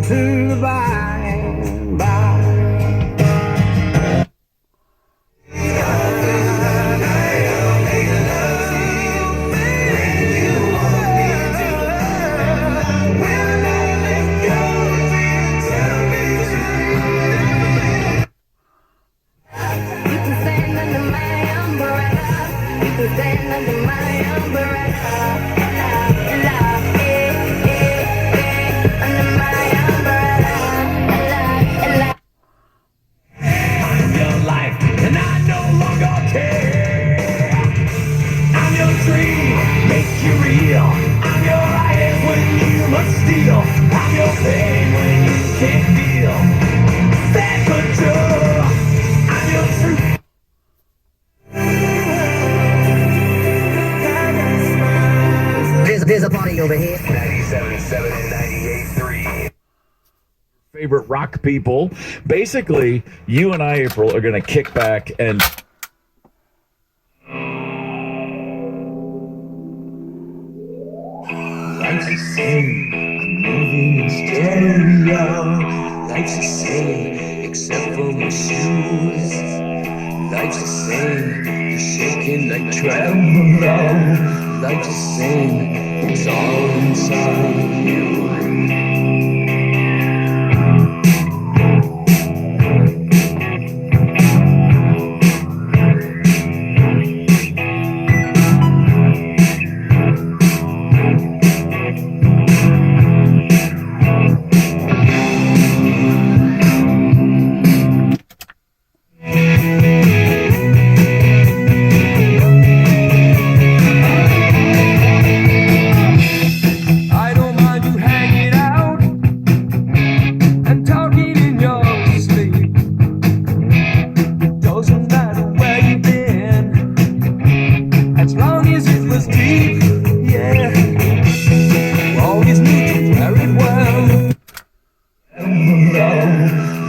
to the by and by. Stand under my umbrella, under my umbrella, I'm your life, and I no longer care. I'm your dream, make you real. I'm your life when you must steal. I'm your pain when you can't feel. Stand control. I'm your truth. There's a party over here. 97.7 and 98.3. Favorite rock people. Basically, you and I, April, are going to kick back and Life's the same, I'm moving in stereo. Life's the same, except for my shoes. Life's the same, you're shaking like tremolo. Life's the same, it's all inside you.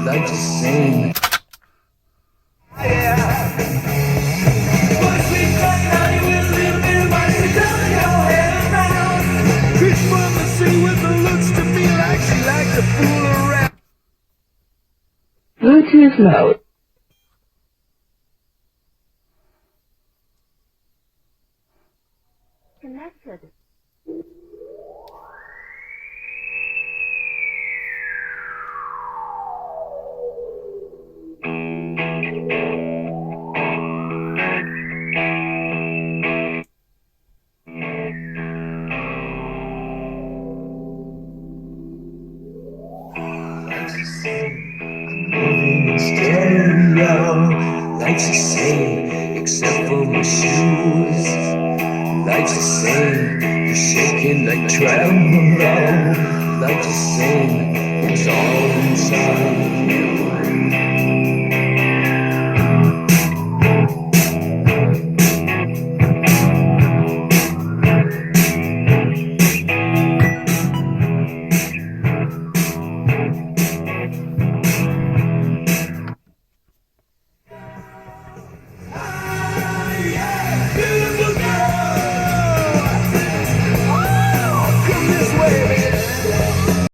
Life's the same. Bluetooth mode. Connected. Life's the same, I'm moving in stereo. Life's the same, except for my shoes. Life's the same, you're shaking like tremolo. Life's the same, it's all inside.